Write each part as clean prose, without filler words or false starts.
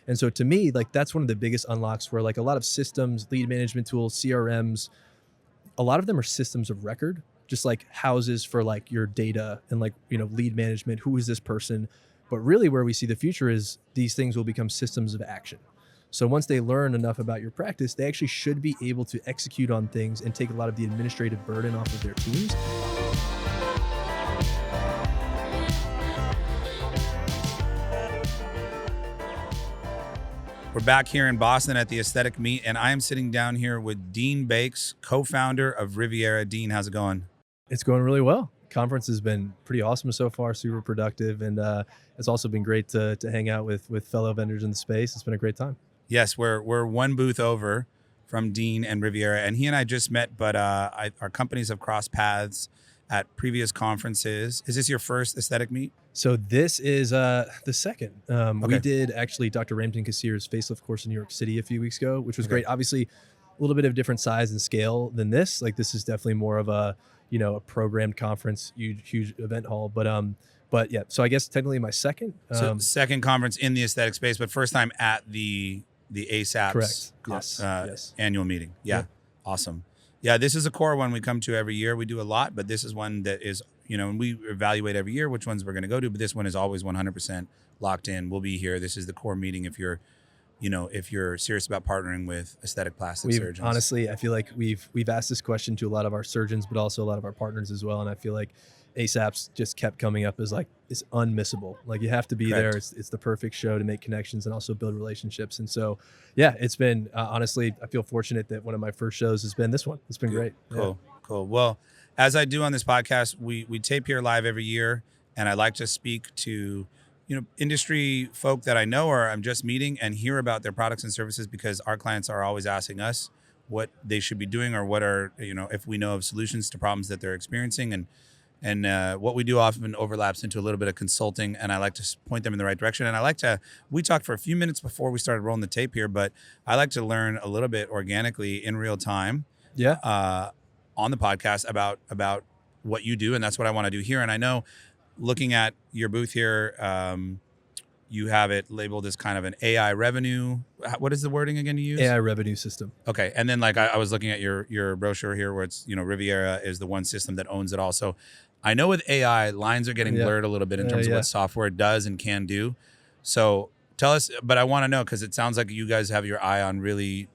And so to me, like that's one of the biggest unlocks where like a lot of systems, lead management tools, CRMs, a lot of them are systems of record, just like houses for like your data and like, lead management. Who is this person? But really where we see the future is these things will become systems of action. So once they learn enough about your practice, they actually should be able to execute on things and take a lot of the administrative burden off of their teams. We're back here in Boston at the Aesthetic Meet, and I am sitting down here with Dean Bakes, co-founder of Riviera. Dean, how's it going? It's going really well. Conference has been pretty awesome so far, super productive, and it's also been great to hang out with fellow vendors in the space. It's been a great time. Yes, we're one booth over from Dean and Riviera, and he and I just met, but our companies have crossed paths at previous conferences. Is this your first Aesthetic Meet? So this is the second. Okay. We did actually Dr. Ramton Kassir's facelift course in New York City a few weeks ago, which was great. Obviously, a little bit of different size and scale than this. Like this is definitely more of a a programmed conference, huge event hall. But yeah. So I guess technically my second. So second conference in the aesthetic space, but first time at the ASAP's yes. Annual meeting. Yeah. Awesome. Yeah, this is a core one we come to every year. We do a lot, but this is one that is, and we evaluate every year which ones we're going to go to, but this one is always 100% locked in. We'll be here. This is the core meeting if you're serious about partnering with aesthetic plastic surgeons. Honestly, I feel like we've asked this question to a lot of our surgeons, but also a lot of our partners as well. And I feel like ASAP's just kept coming up as like, it's unmissable. Like you have to be there. It's the perfect show to make connections and also build relationships. And so, yeah, it's been, honestly, I feel fortunate that one of my first shows has been this one. It's been great. Cool. Well, as I do on this podcast, we tape here live every year, and I like to speak to industry folk that I know or I'm just meeting and hear about their products and services, because our clients are always asking us what they should be doing or what are, if we know of solutions to problems that they're experiencing. And what we do often overlaps into a little bit of consulting, and I like to point them in the right direction. And we talked for a few minutes before we started rolling the tape here, but I like to learn a little bit organically in real time on the podcast about what you do. And that's what I want to do here. And I know, looking at your booth here, you have it labeled as kind of an AI revenue. What is the wording again you use? AI revenue system. Okay. And then like I was looking at your brochure here where it's, Riviera is the one system that owns it all. So I know with AI, lines are getting blurred a little bit in terms of what software does and can do. So tell us, but I want to know, because it sounds like you guys have your eye on really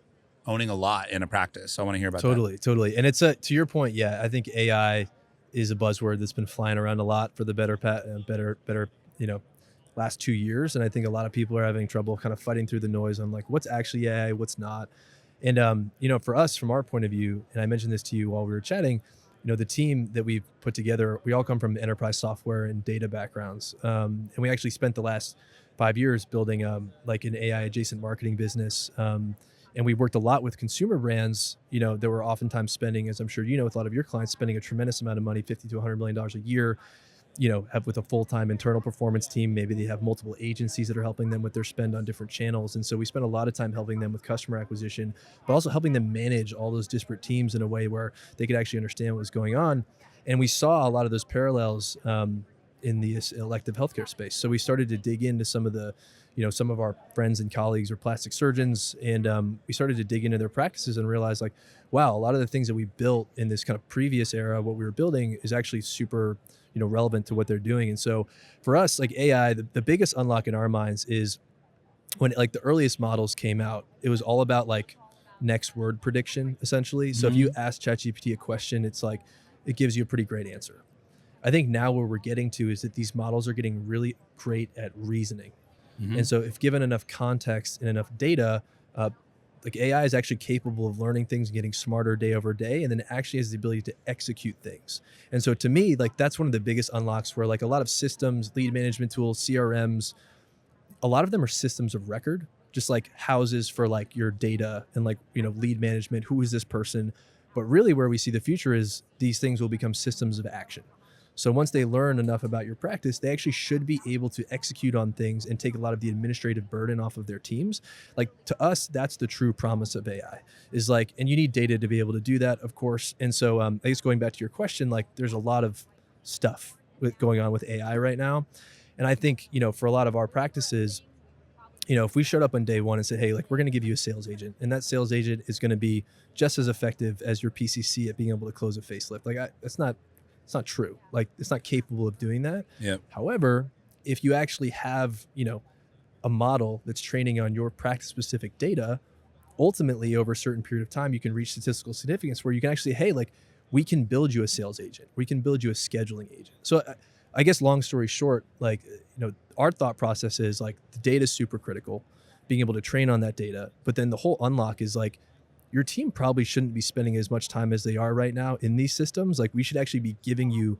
owning a lot in a practice. So I want to hear about that. Totally. And it's to your point. Yeah. I think AI is a buzzword that's been flying around a lot for the better, last 2 years. And I think a lot of people are having trouble kind of fighting through the noise on like, what's actually AI, what's not. And, for us, from our point of view, and I mentioned this to you while we were chatting, the team that we've put together, we all come from enterprise software and data backgrounds. And we actually spent the last 5 years building like an AI adjacent marketing business. And we worked a lot with consumer brands, that were oftentimes spending, as I'm sure with a lot of your clients, spending a tremendous amount of money, $50 to $100 million a year, have with a full-time internal performance team. Maybe they have multiple agencies that are helping them with their spend on different channels. And so we spent a lot of time helping them with customer acquisition, but also helping them manage all those disparate teams in a way where they could actually understand what was going on. And we saw a lot of those parallels in the elective healthcare space. So we started to dig into some of the, some of our friends and colleagues are plastic surgeons, and we started to dig into their practices and realize like, wow, a lot of the things that we built in this kind of previous era, what we were building is actually super relevant to what they're doing. And so for us, like AI, the biggest unlock in our minds is when like the earliest models came out, it was all about like next word prediction, essentially. So if you ask ChatGPT a question, it's like, it gives you a pretty great answer. I think now where we're getting to is that these models are getting really great at reasoning. And so if given enough context and enough data, like AI is actually capable of learning things and getting smarter day over day, and then it actually has the ability to execute things. And so to me, like that's one of the biggest unlocks where like a lot of systems, lead management tools, CRMs, a lot of them are systems of record, just like houses for like your data and like, lead management. Who is this person? But really where we see the future is these things will become systems of action. So once they learn enough about your practice, they actually should be able to execute on things and take a lot of the administrative burden off of their teams. Like to us, that's the true promise of AI is like, and you need data to be able to do that, of course. And so I guess going back to your question, like there's a lot of stuff going on with AI right now. And I think, for a lot of our practices, if we showed up on day one and said, hey, like we're going to give you a sales agent, and that sales agent is going to be just as effective as your PCC at being able to close a facelift, like it's not true. Like it's not capable of doing that. Yep. However, if you actually have, a model that's training on your practice specific data, ultimately over a certain period of time, you can reach statistical significance where you can actually, hey, like we can build you a sales agent, we can build you a scheduling agent. So I guess long story short, like, our thought process is like the data is super critical, being able to train on that data. But then the whole unlock is like, your team probably shouldn't be spending as much time as they are right now in these systems. Like we should actually be giving you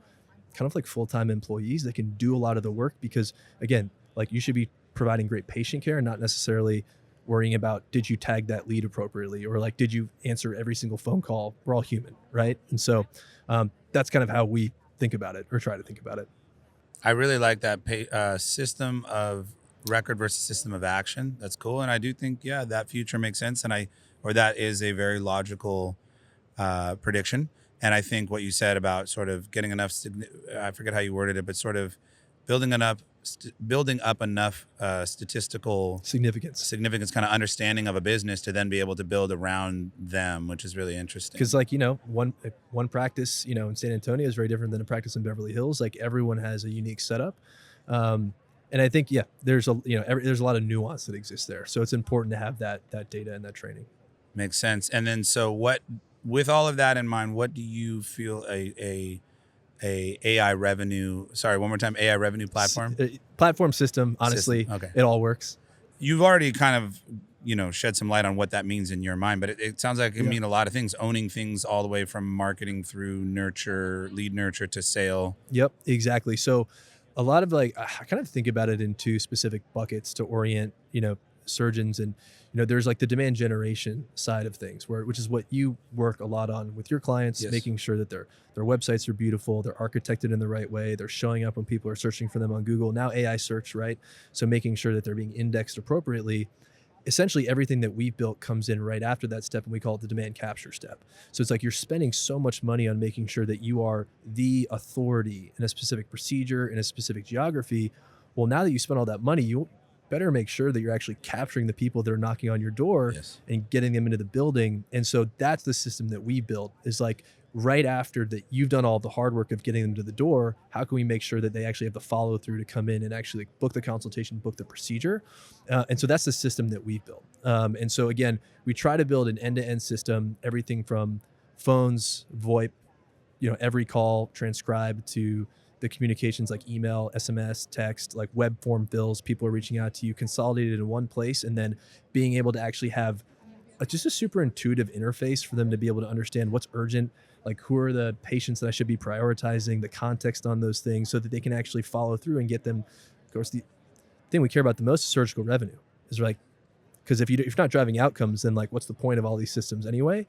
kind of like full-time employees that can do a lot of the work, because again, like you should be providing great patient care and not necessarily worrying about, did you tag that lead appropriately, or like, did you answer every single phone call? We're all human, right? And so that's kind of how we think about it, or try to think about it. I really like that system of record versus system of action. That's cool. And I do think, yeah, that future makes sense. Or that is a very logical prediction. And I think what you said about sort of getting enough, I forget how you worded it, but sort of building up enough statistical Significance. kind of understanding of a business to then be able to build around them, which is really interesting. Because like, one practice, in San Antonio is very different than a practice in Beverly Hills. Like everyone has a unique setup. And I think, there's there's a lot of nuance that exists there. So it's important to have that data and that training. Makes sense. And then, so with all of that in mind, what do you feel a AI revenue, sorry, one more time, AI revenue platform? Platform system, honestly, Okay. It all works. You've already kind of, shed some light on what that means in your mind, but it sounds like it can mean a lot of things, owning things all the way from marketing through lead nurture to sale. Yep, exactly. So a lot of I kind of think about it in two specific buckets to orient, surgeons. And, there's like the demand generation side of things, which is what you work a lot on with your clients, Yes. making sure that their websites are beautiful, they're architected in the right way, they're showing up when people are searching for them on Google. Now AI search, right? So making sure that they're being indexed appropriately. Essentially everything that we built comes in right after that step, and we call it the demand capture step. So it's like you're spending so much money on making sure that you are the authority in a specific procedure, in a specific geography. Well, now that you spent all that money, you better make sure that you're actually capturing the people that are knocking on your door. Yes. And getting them into the building. And so that's the system that we built, is like right after that you've done all the hard work of getting them to the door, how can we make sure that they actually have the follow through to come in and actually book the consultation, book the procedure? And so that's the system that we've built. And so again, we try to build an end-to-end system, everything from phones, VoIP, every call transcribed, to the communications like email, SMS, text, like web form fills, people are reaching out to you, consolidated in one place, and then being able to actually have just a super intuitive interface for them to be able to understand what's urgent, like who are the patients that I should be prioritizing, the context on those things, so that they can actually follow through and get them. Of course, the thing we care about the most is surgical revenue. Is like, because if you're not driving outcomes, then like what's the point of all these systems anyway?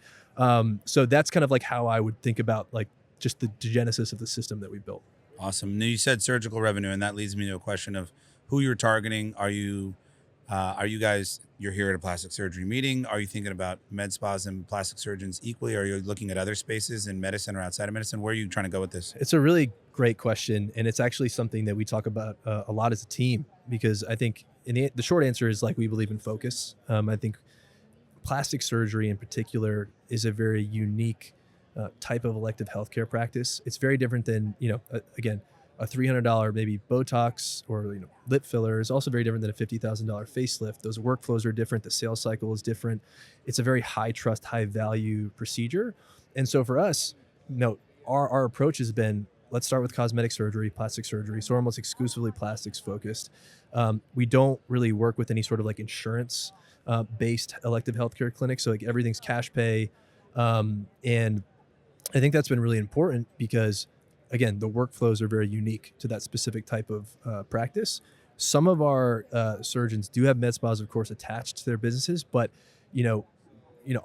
So that's kind of like how I would think about like just the genesis of the system that we built. Awesome. Now, you said surgical revenue, and that leads me to a question of who you're targeting. Are you guys, you're here at a plastic surgery meeting? Are you thinking about med spas and plastic surgeons equally? Are you looking at other spaces in medicine or outside of medicine? Where are you trying to go with this? It's a really great question, and it's actually something that we talk about a lot as a team, because I think the short answer is like we believe in focus. I think plastic surgery in particular is a very unique type of elective healthcare practice. It's very different than, again, a $300 maybe Botox or lip filler is also very different than a $50,000 facelift. Those workflows are different. The sales cycle is different. It's a very high trust, high value procedure. And so for us, our approach has been, let's start with cosmetic surgery, plastic surgery. So we're almost exclusively plastics focused. We don't really work with any sort of like insurance based elective healthcare clinics. So like everything's cash pay. And I think that's been really important because, again, the workflows are very unique to that specific type of practice. Some of our surgeons do have med spas, of course, attached to their businesses, but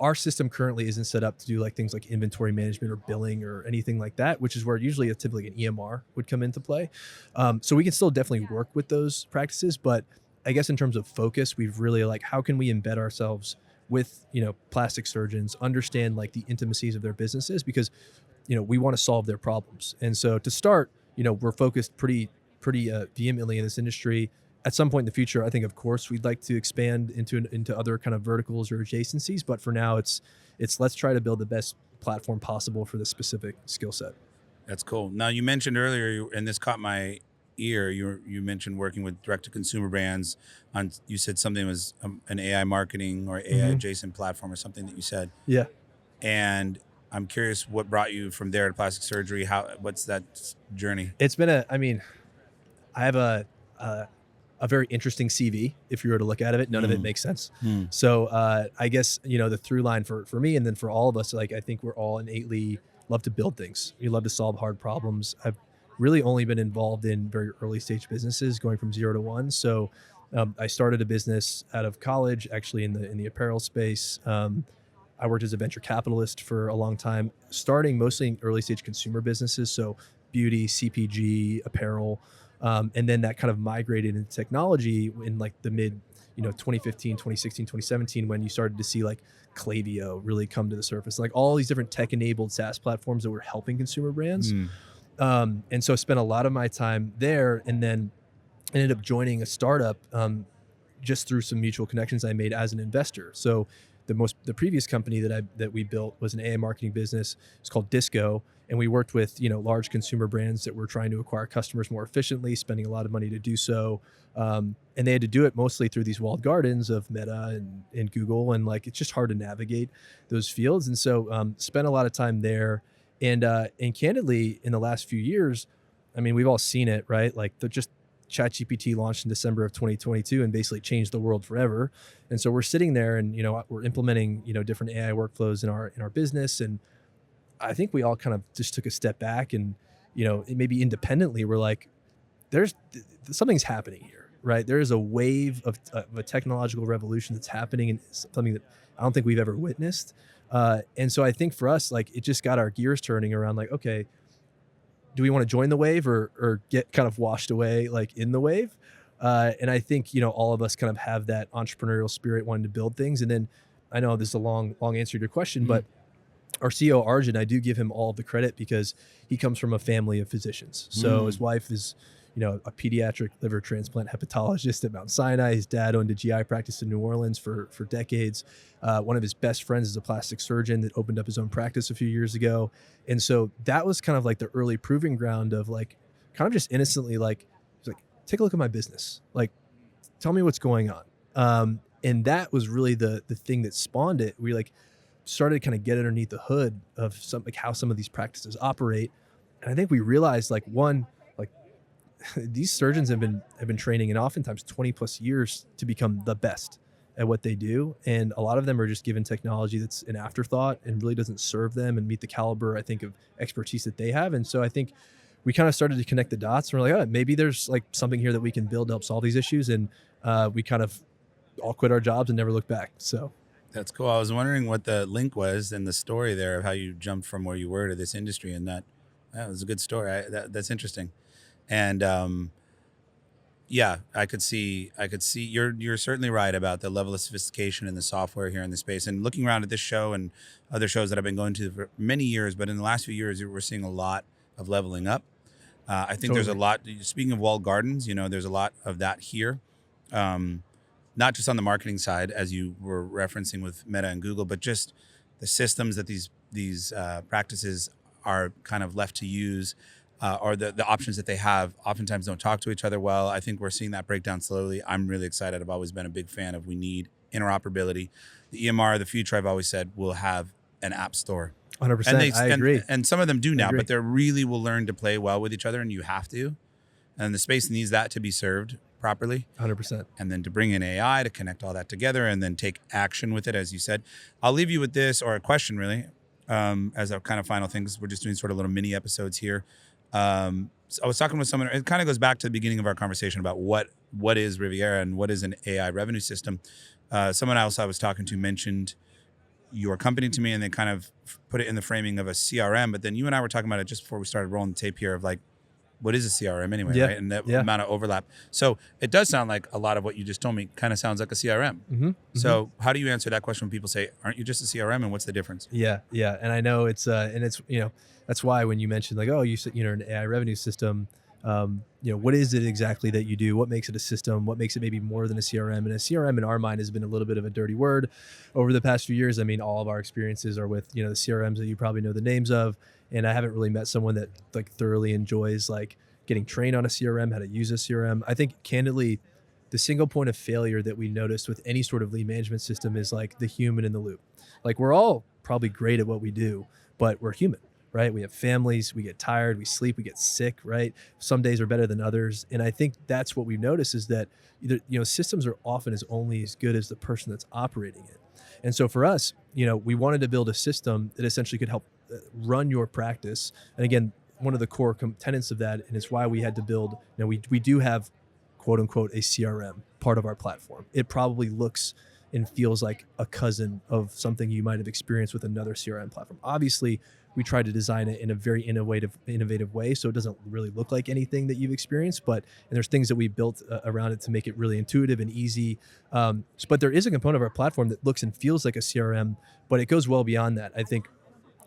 our system currently isn't set up to do like things like inventory management or billing or anything like that, which is where usually typically an EMR would come into play. So we can still definitely work with those practices, but I guess in terms of focus, we've really like, how can we embed ourselves with, plastic surgeons, understand like the intimacies of their businesses, because, we want to solve their problems. And so to start, we're focused pretty vehemently in this industry, at some point in the future, I think, of course, we'd like to expand into other kind of verticals or adjacencies. But for now, it's let's try to build the best platform possible for this specific skill set. That's cool. Now you mentioned earlier, and this caught my ear. You mentioned working with direct to consumer brands. On you said something was an AI marketing or AI Hmm. adjacent platform or something that you said. Yeah. And I'm curious what brought you from there to plastic surgery. What's that journey? It's been I mean, I have a a very interesting CV. If you were to look at it, none of it Mm. makes sense. Mm. So I guess the through line for me and then for all of us, like I think we're all innately love to build things. We love to solve hard problems. I've really only been involved in very early stage businesses, going from 0 to 1. So I started a business out of college, actually in the apparel space. I worked as a venture capitalist for a long time, starting mostly in early stage consumer businesses. So beauty, CPG, apparel. And then that kind of migrated into technology in like the mid, 2015, 2016, 2017, when you started to see like Klaviyo really come to the surface, like all these different tech enabled SaaS platforms that were helping consumer brands. Mm. And so I spent a lot of my time there, and then ended up joining a startup just through some mutual connections I made as an investor. So the previous company that we built was an AI marketing business. It's called Disco, and we worked with large consumer brands that were trying to acquire customers more efficiently, spending a lot of money to do so, and they had to do it mostly through these walled gardens of Meta and Google, and like it's just hard to navigate those fields. And so spent a lot of time there, and candidly, in the last few years, I mean, we've all seen it, right? Like the just ChatGPT launched in December of 2022 and basically changed the world forever. And so we're sitting there and we're implementing different AI workflows in our business, and I think we all kind of just took a step back and maybe independently we're like something's happening here, right? There is a wave of a technological revolution that's happening, and it's something that I don't think we've ever witnessed. And so I think for us, like it just got our gears turning around, like, okay, do we want to join the wave or get kind of washed away like in the wave? And I think all of us kind of have that entrepreneurial spirit, wanting to build things. And then I know this is a long answer to your question, Mm. but our CEO Arjun, I do give him all the credit because he comes from a family of physicians. So his Mm. wife is a pediatric liver transplant hepatologist at Mount Sinai. His dad owned a GI practice in New Orleans for decades. One of his best friends is a plastic surgeon that opened up his own practice a few years ago. And so that was kind of like the early proving ground of like, kind of just innocently like, he's like, take a look at my business. Like, tell me what's going on. And that was really the thing that spawned it. We like started to kind of get underneath the hood of how some of these practices operate. And I think we realized like like these surgeons have been training, and oftentimes 20 plus years to become the best at what they do. And a lot of them are just given technology that's an afterthought and really doesn't serve them and meet the caliber, I think, of expertise that they have. And so I think we kind of started to connect the dots, and we're like, oh, maybe there's like something here that we can build to help solve these issues. And we kind of all quit our jobs and never looked back. So That's cool. I was wondering what the link was and the story there of how you jumped from where you were to this industry, and that was a good story. That's interesting. And yeah, I could see you're certainly right about the level of sophistication in the software here in the space. And looking around at this show and other shows that I've been going to for many years, but in the last few years, we're seeing a lot of leveling up. I think there's a totally. lot. Speaking of walled gardens, there's a lot of that here. Not just on the marketing side, as you were referencing with Meta and Google, but just the systems that these practices are kind of left to use, or the options that they have oftentimes don't talk to each other well. I think we're seeing that break down slowly. I'm really excited. I've always been a big fan of we need interoperability. The EMR of the future, I've always said, will have an app store. 100%. I agree. And some of them do I now, agree. but they really will learn to play well with each other, and you have to. And the space needs that to be served properly. 100%. And then to bring in AI to connect all that together and then take action with it, as you said. I'll leave you with this, or a question really, as a kind of final thing, because we're just doing sort of little mini episodes here. So I was talking with someone, it kind of goes back to the beginning of our conversation about what is Riviera and what is an AI revenue system. Someone else I was talking to mentioned your company to me, and they kind of put it in the framing of a CRM. But then you and I were talking about it just before we started rolling the tape here of like, what is a CRM anyway, Yeah. right? And that Yeah. amount of overlap. So it does sound like a lot of what you just told me kind of sounds like a CRM. Mm-hmm. So how do you answer that question when people say, aren't you just a CRM, and what's the difference? Yeah, yeah, and I know it's that's why when you mentioned like, oh, you said an AI revenue system, What is it exactly that you do? What makes it a system? What makes it maybe more than a CRM? And a CRM in our mind has been a little bit of a dirty word over the past few years. I mean, all of our experiences are with, the CRMs that you probably know the names of. And I haven't really met someone that like thoroughly enjoys like getting trained on a CRM, how to use a CRM. I think candidly, the single point of failure that we noticed with any sort of lead management system is like the human in the loop. Like we're all probably great at what we do, but we're human, right? We have families, we get tired, we sleep, we get sick, right? Some days are better than others. And I think that's what we've noticed is that either, systems are often as only as good as the person that's operating it. And so for us, we wanted to build a system that essentially could help run your practice. And again, one of the core tenets of that, and it's why we had to build, we do have quote unquote a CRM part of our platform. It probably looks and feels like a cousin of something you might have experienced with another CRM platform. Obviously, we try to design it in a very innovative way, so it doesn't really look like anything that you've experienced. And there's things that we built around it to make it really intuitive and easy. But there is a component of our platform that looks and feels like a CRM, but it goes well beyond that. I think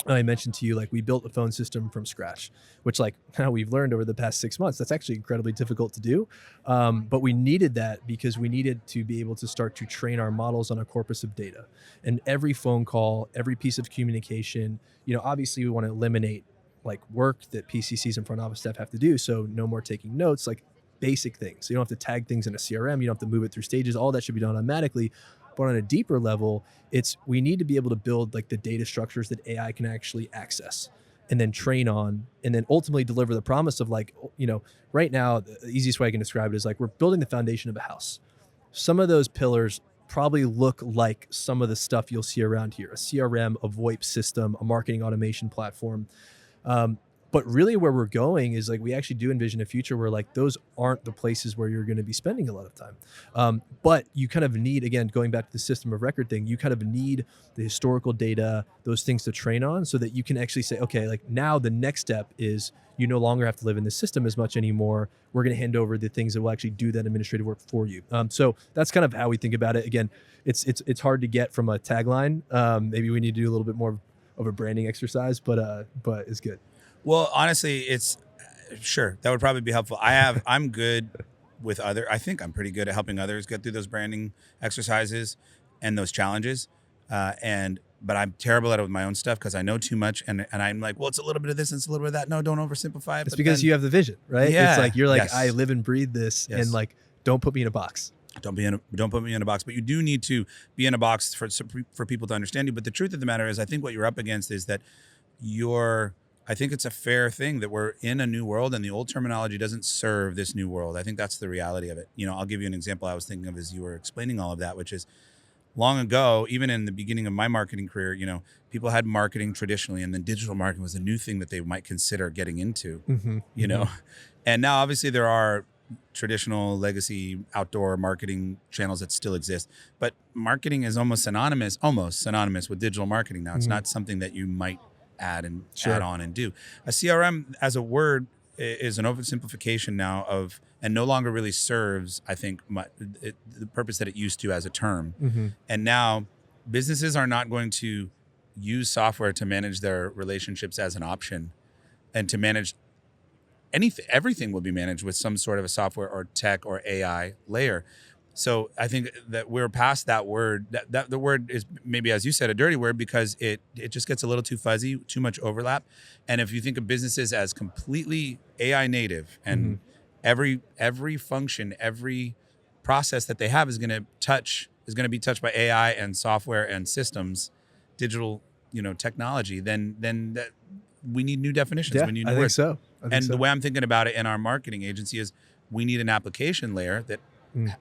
I mentioned to you, like we built a phone system from scratch, which like now we've learned over the past 6 months, that's actually incredibly difficult to do. But we needed that because we needed to be able to start to train our models on a corpus of data. And every phone call, every piece of communication, obviously we want to eliminate like work that PCCs and front office staff have to do. So no more taking notes, like basic things. So you don't have to tag things in a CRM. You don't have to move it through stages. All that should be done automatically. But on a deeper level, we need to be able to build like the data structures that AI can actually access and then train on, and then ultimately deliver the promise of like, right now, the easiest way I can describe it is like we're building the foundation of a house. Some of those pillars probably look like some of the stuff you'll see around here, a CRM, a VoIP system, a marketing automation platform. But really where we're going is like, we actually do envision a future where like those aren't the places where you're going to be spending a lot of time. But you kind of need, again, going back to the system of record thing, you kind of need the historical data, those things to train on so that you can actually say, okay, like now the next step is you no longer have to live in this system as much anymore. We're going to hand over the things that will actually do that administrative work for you. So that's kind of how we think about it. Again, it's hard to get from a tagline. Maybe we need to do a little bit more of a branding exercise, but it's good. Well, honestly, it's sure that would probably be helpful. I'm good with I think I'm pretty good at helping others get through those branding exercises and those challenges. But I'm terrible at it with my own stuff because I know too much, and I'm like, well, it's a little bit of this and it's a little bit of that. No, don't oversimplify it. It's because you have the vision, right? Yeah, it's like you're like, yes. I live and breathe this, and like, don't put me in a box. Don't put me in a box. But you do need to be in a box for people to understand you. But the truth of the matter is, I think what you're up against is that I think it's a fair thing that we're in a new world and the old terminology doesn't serve this new world. I think that's the reality of it. I'll give you an example I was thinking of as you were explaining all of that, which is long ago, even in the beginning of my marketing career, people had marketing traditionally, and then digital marketing was a new thing that they might consider getting into, And now obviously there are traditional legacy outdoor marketing channels that still exist, but marketing is almost synonymous with digital marketing now. It's not something that you might add on and do. A CRM as a word is an oversimplification now and no longer really serves, I think, the purpose that it used to as a term. And now businesses are not going to use software to manage their relationships as an option, and to manage everything will be managed with some sort of a software or tech or AI layer. So I think that we're past that word. That the word is maybe, as you said, a dirty word because it just gets a little too fuzzy, too much overlap. And if you think of businesses as completely AI native, and every function, every process that they have is going to be touched by AI and software and systems, digital, technology, then that we need new definitions. We need new words. So. I think so. The way I'm thinking about it in our marketing agency is we need an application layer that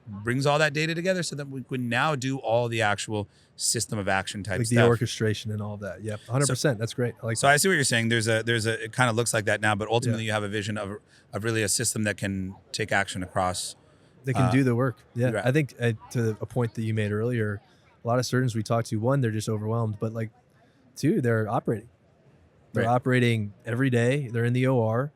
brings all that data together so that we can now do all the actual system of action type like stuff. The orchestration and all of that. Yep, 100%. That's great. I like so that. I see what you're saying. It kind of looks like that now, but ultimately you have a vision of really a system that can take action across. They can do the work. Yeah, right. I think to a point that you made earlier, a lot of surgeons we talk to, one, they're just overwhelmed, but like, two, they're operating. They're operating every day. They're in the OR.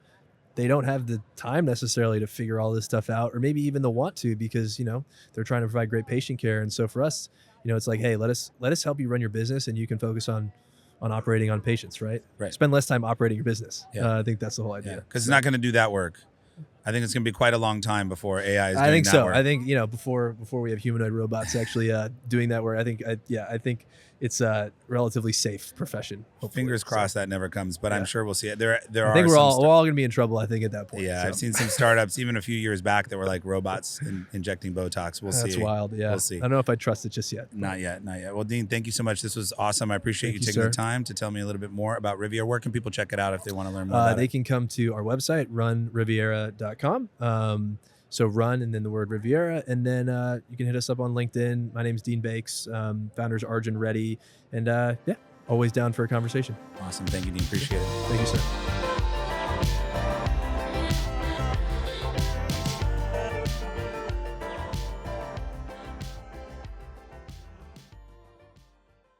They don't have the time necessarily to figure all this stuff out, or maybe even the want to, because they're trying to provide great patient care. And so for us, it's like, hey, let us help you run your business, and you can focus on operating on patients, right? Spend less time operating your business. I think that's the whole idea. Because it's not going to do that work. I think it's going to be quite a long time before AI is doing I think that so. work. I think before we have humanoid robots actually doing that work, I think it's a relatively safe profession. Hopefully. Fingers crossed So, that never comes, but I'm yeah. sure we'll see it. There I think are we're some all going to be in trouble. I think at that point. yeah, so. I've seen some startups even a few years back that were like robots injecting Botox. We'll see. That's wild. Yeah, We'll see. I don't know if I trust it just yet. Not yet. Well, Dean, thank you so much. This was awesome. I appreciate you taking the time to tell me a little bit more about Riviera. Where can people check it out if they want to learn more about they it? can come to our website, runriviera.com. So run and then the word Riviera, and then you can hit us up on LinkedIn. My name is Dean Bakes. Founders Arjun Reddy, and yeah, always down for a conversation. Awesome. Thank you, Dean. Appreciate it. Thank you, sir.